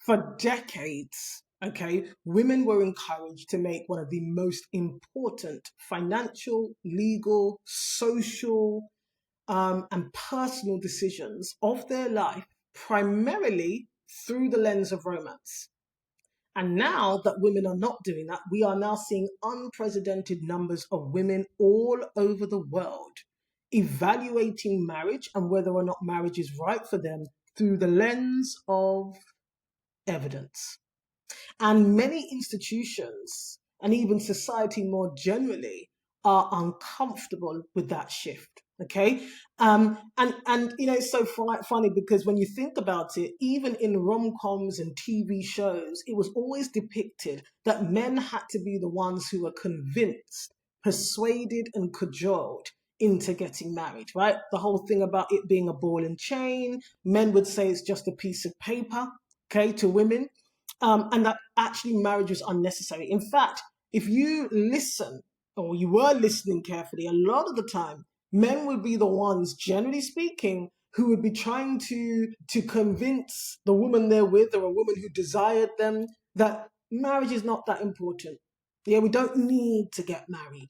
For decades, okay, women were encouraged to make one of the most important financial, legal, social, and personal decisions of their life, primarily through the lens of romance. And now that women are not doing that, we are now seeing unprecedented numbers of women all over the world evaluating marriage and whether or not marriage is right for them through the lens of evidence. And many institutions and even society more generally are uncomfortable with that shift. Okay. And it's so funny because when you think about it, even in rom-coms and TV shows, it was always depicted that men had to be the ones who were convinced, persuaded, and cajoled into getting married, right? The whole thing about it being a ball and chain, men would say it's just a piece of paper, okay, to women. And that actually marriage was unnecessary. In fact, if you listen or you were listening carefully, a lot of the time, men would be the ones, generally speaking, who would be trying to convince the woman they're with or a woman who desired them that marriage is not that important. Yeah, we don't need to get married.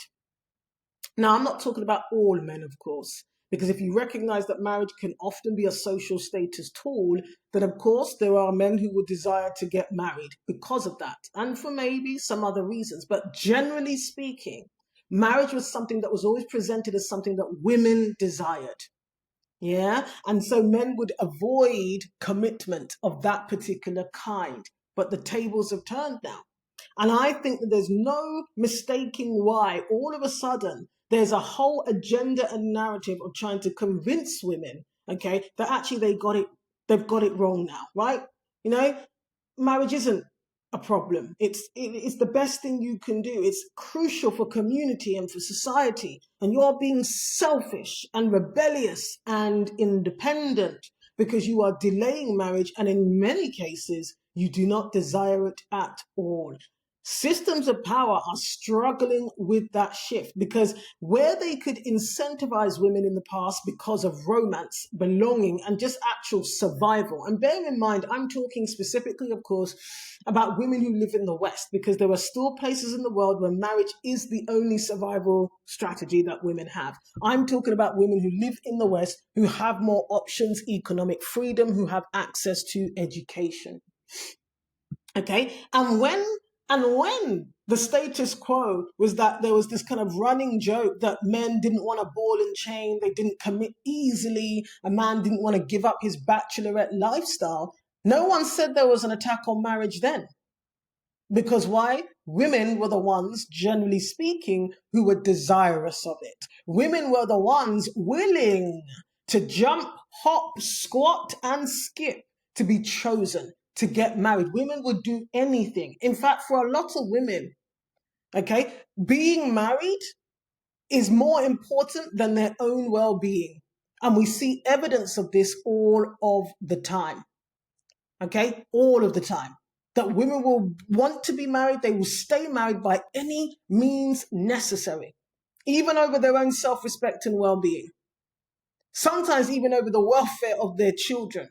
Now, I'm not talking about all men, of course, because if you recognize that marriage can often be a social status tool, then of course there are men who would desire to get married because of that, and for maybe some other reasons. But generally speaking, marriage was something that was always presented as something that women desired. Yeah. And so men would avoid commitment of that particular kind. But the tables have turned now. And I think that there's no mistaking why all of a sudden there's a whole agenda and narrative of trying to convince women, okay, that actually they've got it wrong now, right? You know, marriage isn't a problem. It's the best thing you can do. It's crucial for community and for society. And you're being selfish and rebellious and independent because you are delaying marriage, and in many cases you do not desire it at all. Systems of power are struggling with that shift because where they could incentivize women in the past because of romance, belonging, and just actual survival. And bearing in mind, I'm talking specifically, of course, about women who live in the West, because there are still places in the world where marriage is the only survival strategy that women have. I'm talking about women who live in the West, who have more options, economic freedom, who have access to education. Okay, and when the status quo was that there was this kind of running joke that men didn't want a ball and chain, they didn't commit easily, a man didn't want to give up his bachelorette lifestyle, no one said there was an attack on marriage then. Because why? Women were the ones, generally speaking, who were desirous of it. Women were the ones willing to jump, hop, squat, and skip to be chosen to get married. Women would do anything. In fact, for a lot of women, okay, being married is more important than their own well-being. And we see evidence of this all of the time. Okay, all of the time. That women will want to be married, they will stay married by any means necessary, even over their own self-respect and well-being. Sometimes even over the welfare of their children.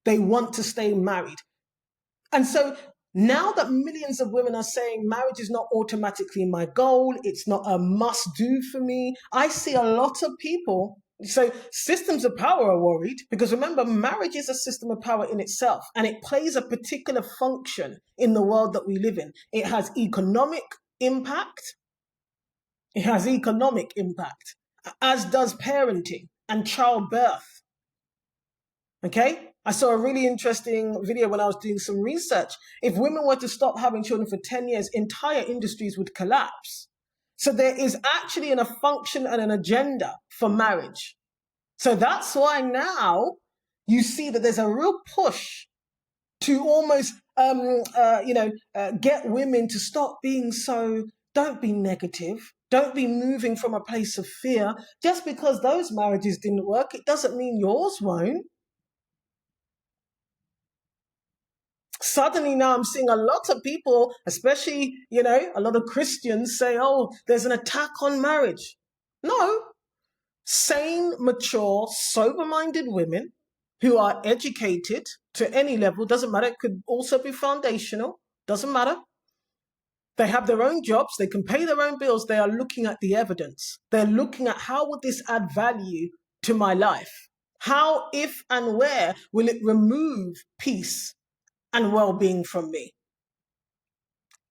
They want to stay married. And so now that millions of women are saying marriage is not automatically my goal, it's not a must-do for me, I see a lot of people. So systems of power are worried because remember, marriage is a system of power in itself, and it plays a particular function in the world that we live in. It has economic impact. It has economic impact, as does parenting and childbirth. Okay? I saw a really interesting video when I was doing some research. If women were to stop having children for 10 years, entire industries would collapse. So there is actually a function and an agenda for marriage. So that's why now you see that there's a real push to almost, get women to stop being so, don't be negative. Don't be moving from a place of fear. Just because those marriages didn't work, it doesn't mean yours won't. Suddenly now I'm seeing a lot of people, especially, a lot of Christians say, oh, there's an attack on marriage. No. Sane, mature, sober-minded women who are educated to any level, doesn't matter, it could also be foundational, doesn't matter. They have their own jobs, they can pay their own bills, they are looking at the evidence. They're looking at how would this add value to my life? How, if and where will it remove peace and well-being from me?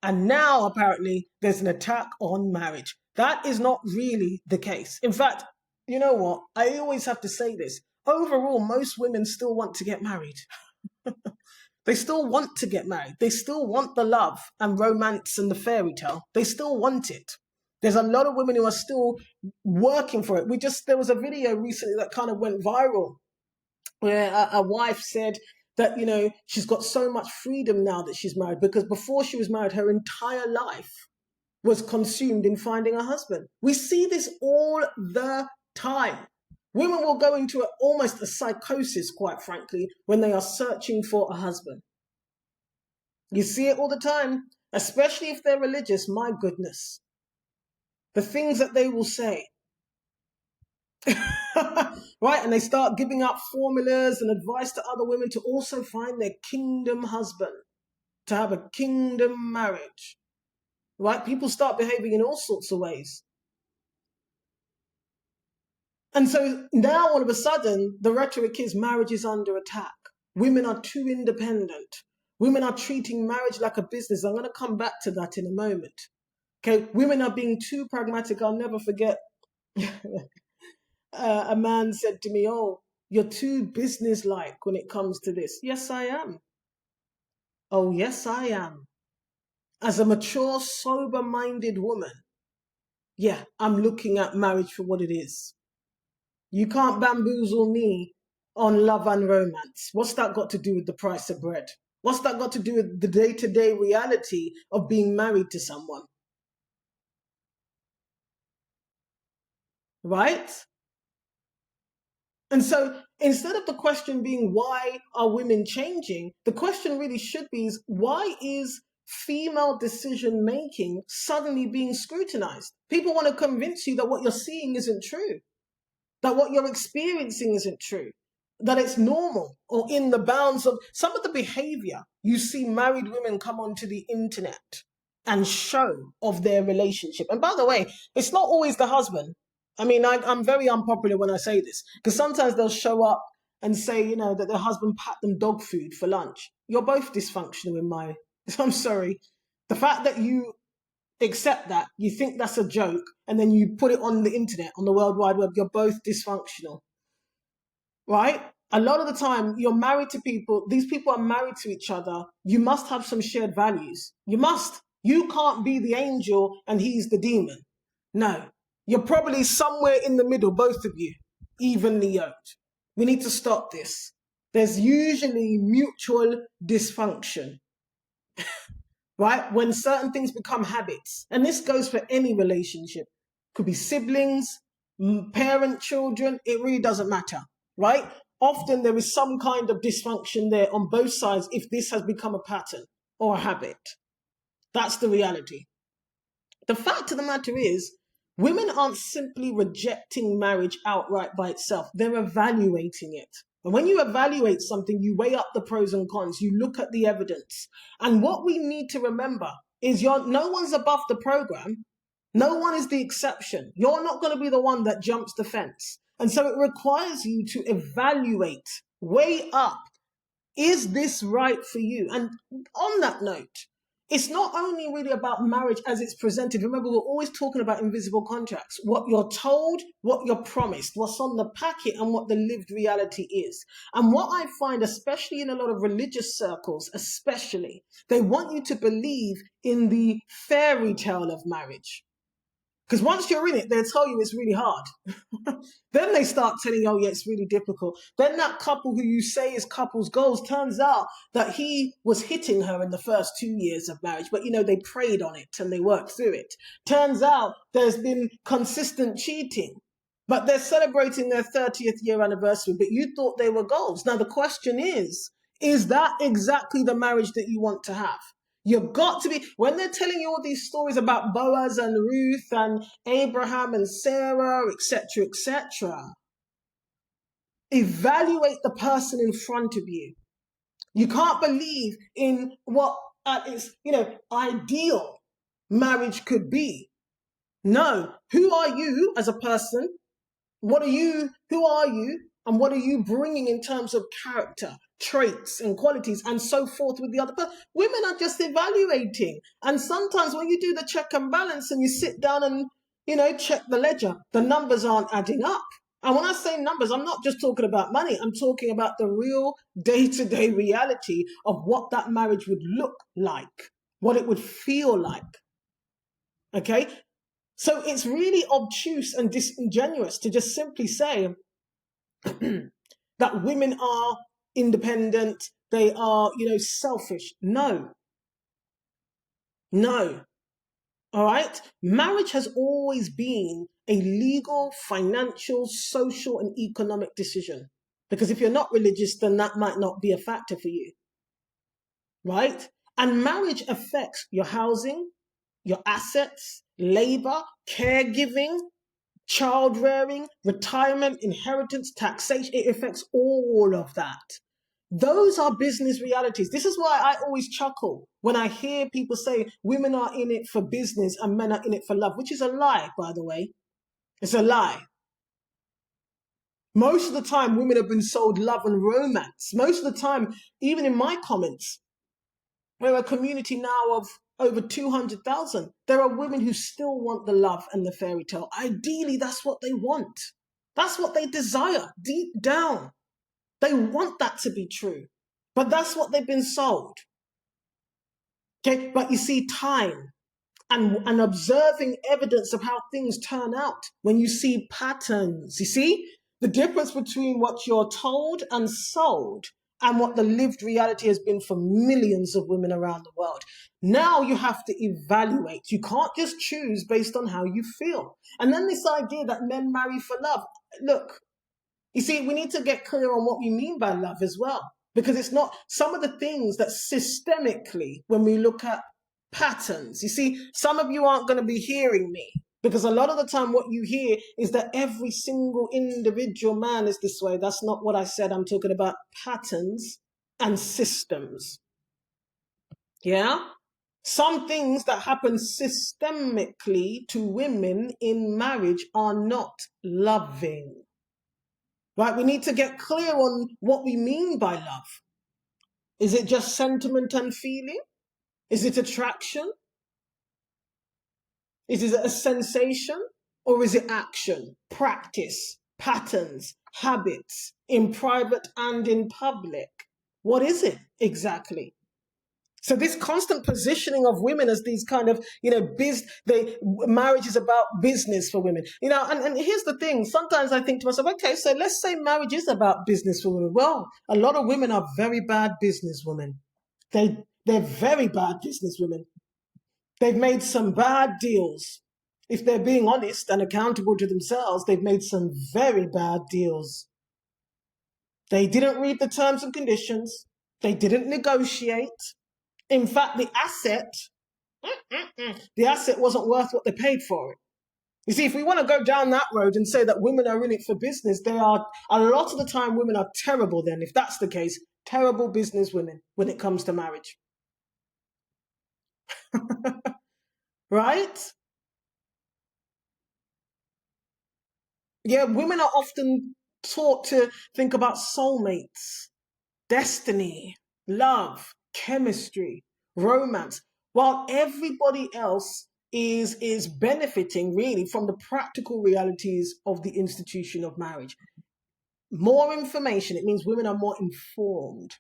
And now apparently there's an attack on marriage. That is not really the case. In fact, you know what? I always have to say this. Overall, most women still want to get married. They still want to get married. They still want the love and romance and the fairy tale. They still want it. There's a lot of women who are still working for it. There was a video recently that kind of went viral where a wife said that, she's got so much freedom now that she's married, because before she was married, her entire life was consumed in finding a husband. We see this all the time. Women will go into almost a psychosis, quite frankly, when they are searching for a husband. You see it all the time, especially if they're religious. My goodness. The things that they will say. Right? And they start giving out formulas and advice to other women to also find their kingdom husband, to have a kingdom marriage. Right? People start behaving in all sorts of ways. And so now all of a sudden, the rhetoric is marriage is under attack. Women are too independent. Women are treating marriage like a business. I'm going to come back to that in a moment. Okay, women are being too pragmatic. I'll never forget a man said to me, "Oh, you're too business-like when it comes to this." Yes, I am. Oh, yes, I am. As a mature, sober-minded woman, yeah, I'm looking at marriage for what it is. You can't bamboozle me on love and romance. What's that got to do with the price of bread? What's that got to do with the day-to-day reality of being married to someone? Right? And so instead of the question being why are women changing, the question really should be is why is female decision making suddenly being scrutinized? People want to convince you that what you're seeing isn't true, that what you're experiencing isn't true, that it's normal or in the bounds of some of the behavior you see married women come onto the internet and show of their relationship. And by the way, it's not always the husband. I mean, I'm very unpopular when I say this, because sometimes they'll show up and say, that their husband packed them dog food for lunch. You're both dysfunctional in my, I'm sorry. The fact that you accept that, you think that's a joke, and then you put it on the internet, on the World Wide Web, you're both dysfunctional, right? A lot of the time, you're married to people, these people are married to each other. You must have some shared values. You must. You can't be the angel and he's the demon. No. You're probably somewhere in the middle, both of you, evenly yoked. We need to stop this. There's usually mutual dysfunction, right? When certain things become habits. And this goes for any relationship. Could be siblings, parent, children. It really doesn't matter, right? Often there is some kind of dysfunction there on both sides if this has become a pattern or a habit. That's the reality. The fact of the matter is, women aren't simply rejecting marriage outright by itself. They're evaluating it. And when you evaluate something, you weigh up the pros and cons. You look at the evidence. And what we need to remember is no one's above the program. No one is the exception. You're not going to be the one that jumps the fence. And so it requires you to evaluate, weigh up, is this right for you? And on that note, it's not only really about marriage as it's presented. Remember, we're always talking about invisible contracts. What you're told, what you're promised, what's on the packet, and what the lived reality is. And what I find, especially in a lot of religious circles, especially, they want you to believe in the fairy tale of marriage. Because once you're in it, they'll tell you it's really hard. Then they start telling you, oh yeah, it's really difficult. Then that couple who you say is couples goals, turns out that he was hitting her in the first 2 years of marriage. But they prayed on it and they worked through it. Turns out there's been consistent cheating. But they're celebrating their 30th year anniversary. But you thought they were goals. Now the question is that exactly the marriage that you want to have? You've got to be, when they're telling you all these stories about Boaz and Ruth and Abraham and Sarah, etc., etc., Evaluate the person in front of you. You can't believe in what is, ideal marriage could be. No. Who are you as a person? Who are you, and what are you bringing in terms of character, traits, and qualities, and so forth with the other person? Women are just evaluating. And sometimes when you do the check and balance and you sit down and, check the ledger, the numbers aren't adding up. And when I say numbers, I'm not just talking about money. I'm talking about the real day-to-day reality of what that marriage would look like, what it would feel like. Okay? So it's really obtuse and disingenuous to just simply say that women are independent, they are, selfish. No. All right? Marriage has always been a legal, financial, social, and economic decision. Because if you're not religious, then that might not be a factor for you. Right? And marriage affects your housing, your assets, labor, caregiving, child rearing, retirement, inheritance, taxation. It affects all of that. Those are business realities. This is why I always chuckle when I hear people say women are in it for business and men are in it for love, which is a lie, by the way. It's a lie. Most of the time, women have been sold love and romance. Most of the time, even in my comments, we're a community now of over 200,000. There are women who still want the love and the fairy tale. Ideally, that's what they want. That's what they desire deep down. They want that to be true. But that's what they've been sold. Okay, but you see, time and observing evidence of how things turn out, when you see patterns, you see the difference between what you're told and sold and what the lived reality has been for millions of women around the world. Now you have to evaluate. You can't just choose based on how you feel. And then this idea that men marry for love. Look, you see, we need to get clear on what we mean by love as well. Because it's not some of the things that systemically, when we look at patterns, you see, some of you aren't going to be hearing me. Because a lot of the time what you hear is that every single individual man is this way. That's not what I said. I'm talking about patterns and systems. Yeah? Some things that happen systemically to women in marriage are not loving. Right? We need to get clear on what we mean by love. Is it just sentiment and feeling? Is it attraction? Is it a sensation? Or is it action, practice, patterns, habits, in private and in public? What is it exactly? So this constant positioning of women as these kind of, marriage is about business for women. And here's the thing. Sometimes I think to myself, okay, so let's say marriage is about business for women. Well, a lot of women are very bad businesswomen. They're very bad businesswomen. They've made some bad deals. If they're being honest and accountable to themselves, they've made some very bad deals. They didn't read the terms and conditions. They didn't negotiate. In fact, the asset wasn't worth what they paid for it. You see, if we want to go down that road and say that women are in it for business, they are, a lot of the time, women are terrible then. If that's the case, terrible business women when it comes to marriage. Right? Yeah, women are often taught to think about soulmates, destiny, love, chemistry, romance, while everybody else is benefiting really from the practical realities of the institution of marriage. More information, it means women are more informed.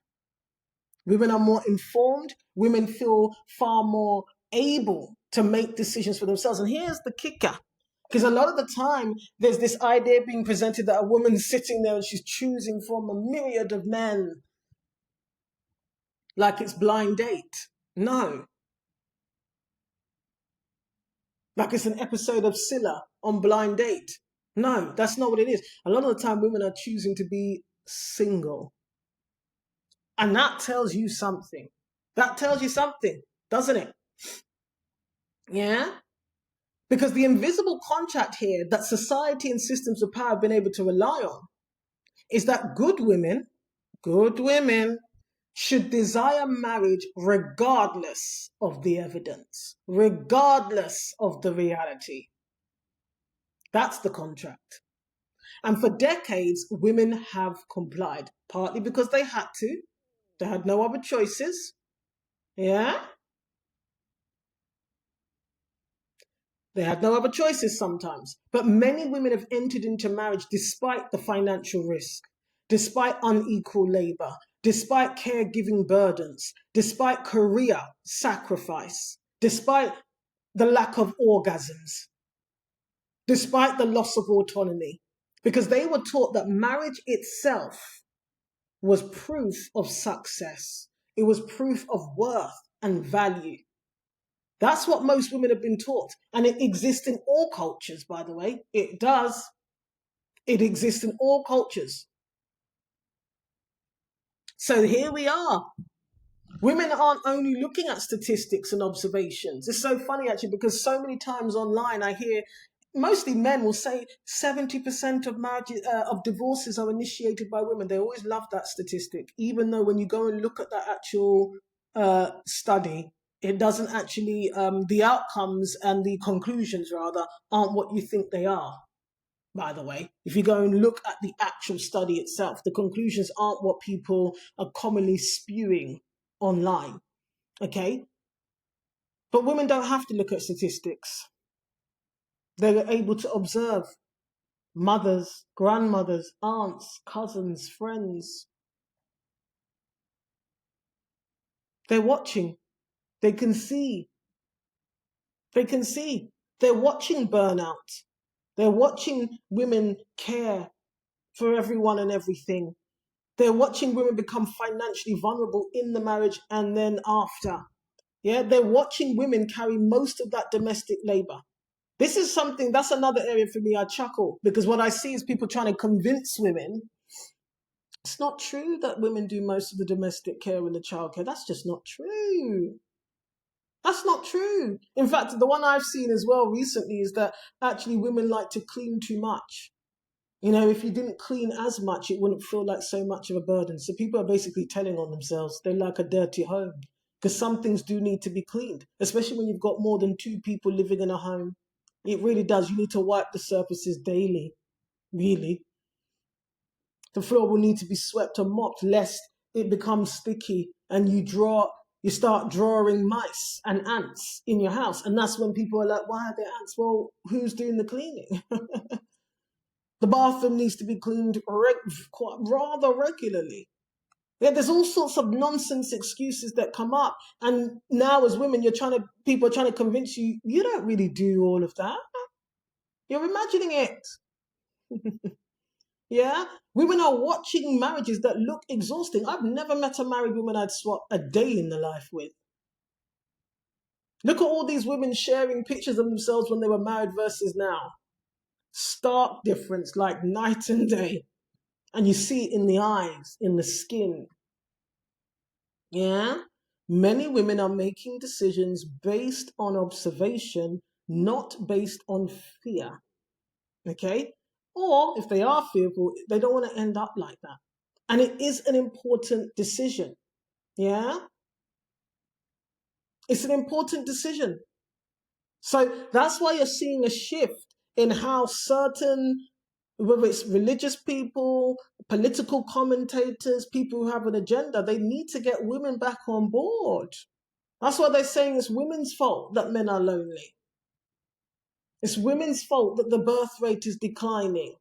Women are more informed. Women feel far more able to make decisions for themselves. And here's the kicker. Because a lot of the time, there's this idea being presented that a woman's sitting there and she's choosing from a myriad of men like it's blind date. No. Like it's an episode of Scylla on Blind Date. No, that's not what it is. A lot of the time, women are choosing to be single. And that tells you something. That tells you something, doesn't it? Yeah? Because the invisible contract here that society and systems of power have been able to rely on is that good women should desire marriage regardless of the evidence, regardless of the reality. That's the contract. And for decades, women have complied, partly because they had to. They had no other choices. Yeah? They had no other choices sometimes. But many women have entered into marriage despite the financial risk, despite unequal labor, despite caregiving burdens, despite career sacrifice, despite the lack of orgasms, despite the loss of autonomy, because they were taught that marriage itself was proof of success. It was proof of worth and value. That's what most women have been taught. And it exists in all cultures, by the way. It does. It exists in all cultures. So here we are. Women aren't only looking at statistics and observations. It's so funny, actually, because so many times online I hear mostly men will say 70% of marriages, of divorces are initiated by women. They always love that statistic, even though when you go and look at that actual study, it doesn't actually, the outcomes and the conclusions rather aren't what you think they are. By the way, if you go and look at the actual study itself, the conclusions aren't what people are commonly spewing online. Okay? But women don't have to look at statistics. They're able to observe mothers, grandmothers, aunts, cousins, friends. They're watching. They can see. They can see. They're watching burnout. They're watching women care for everyone and everything. They're watching women become financially vulnerable in the marriage and then after. Yeah, they're watching women carry most of that domestic labor. This is something, that's another area for me I chuckle, because what I see is people trying to convince women it's not true that women do most of the domestic care and the childcare. That's just not true. That's not true. In fact, the one I've seen as well recently is that actually women like to clean too much. You know, if you didn't clean as much, it wouldn't feel like so much of a burden. So people are basically telling on themselves they like a dirty home, because some things do need to be cleaned, especially when you've got more than two people living in a home. It really does. You need to wipe the surfaces daily, really. The floor will need to be swept or mopped lest it becomes sticky and you start drawing mice and ants in your house. And that's when people are like, why are there ants? Well, who's doing the cleaning? The bathroom needs to be cleaned rather regularly. Yeah, there's all sorts of nonsense excuses that come up. And now as women, people are trying to convince you, you don't really do all of that. You're imagining it. Yeah, women are watching marriages that look exhausting. I've never met a married woman I'd swap a day in the life with. Look at all these women sharing pictures of themselves when they were married versus now. Stark difference, like night and day. And you see it in the eyes, in the skin. Yeah? Many women are making decisions based on observation, not based on fear. Okay? Or if they are fearful, they don't want to end up like that. And it is an important decision. Yeah? It's an important decision. So that's why you're seeing a shift in how certain, whether it's religious people, political commentators, people who have an agenda, they need to get women back on board. That's why they're saying it's women's fault that men are lonely. It's women's fault that the birth rate is declining.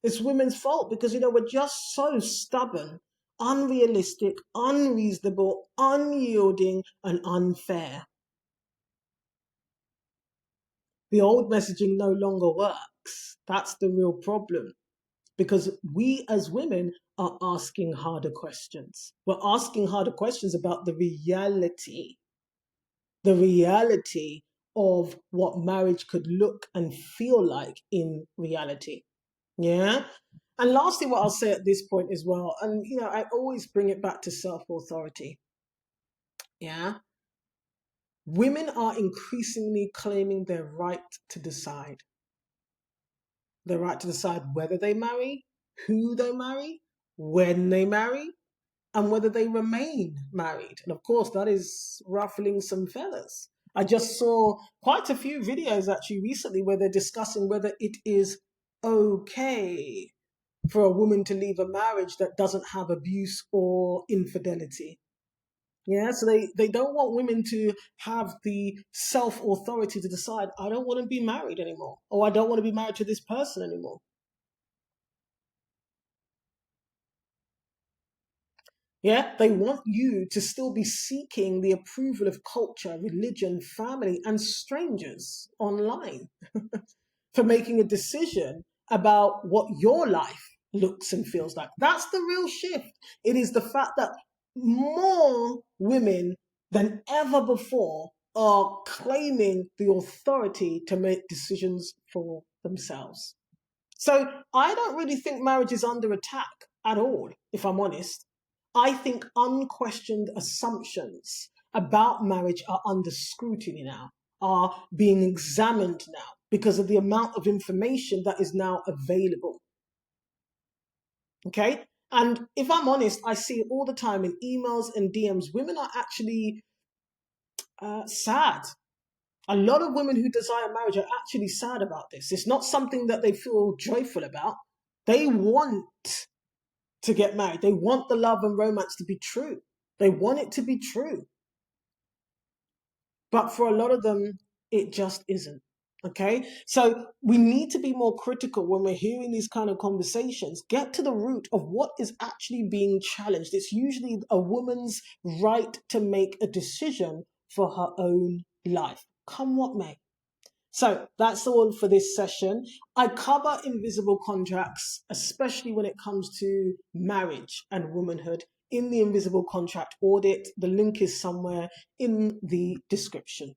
It's women's fault because, we're just so stubborn, unrealistic, unreasonable, unyielding, and unfair. The old messaging no longer works. That's the real problem. Because we as women are asking harder questions. We're asking harder questions about the reality of what marriage could look and feel like in reality. Yeah. And lastly, what I'll say at this point as well, and I always bring it back to self-authority. Yeah. Women are increasingly claiming their right to decide. Their right to decide whether they marry, who they marry, when they marry, and whether they remain married. And of course, that is ruffling some feathers. I just saw quite a few videos actually recently where they're discussing whether it is okay for a woman to leave a marriage that doesn't have abuse or infidelity. Yeah, so they don't want women to have the self authority to decide, I don't want to be married anymore, or I don't want to be married to this person anymore. Yeah, they want you to still be seeking the approval of culture, religion, family, and strangers online for making a decision about what your life looks and feels like. That's the real shift. It is the fact that more women than ever before are claiming the authority to make decisions for themselves. So I don't really think marriage is under attack at all, if I'm honest. I think unquestioned assumptions about marriage are under scrutiny now, are being examined now because of the amount of information that is now available. Okay? And if I'm honest, I see it all the time in emails and DMs. Women are actually sad. A lot of women who desire marriage are actually sad about this. It's not something that they feel joyful about. They want to get married. They want the love and romance to be true. They want it to be true. But for a lot of them, it just isn't. Okay. So we need to be more critical when we're hearing these kind of conversations. Get to the root of what is actually being challenged. It's usually a woman's right to make a decision for her own life, come what may. So that's all for this session. I cover invisible contracts, especially when it comes to marriage and womanhood, in the invisible contract audit. The link is somewhere in the description.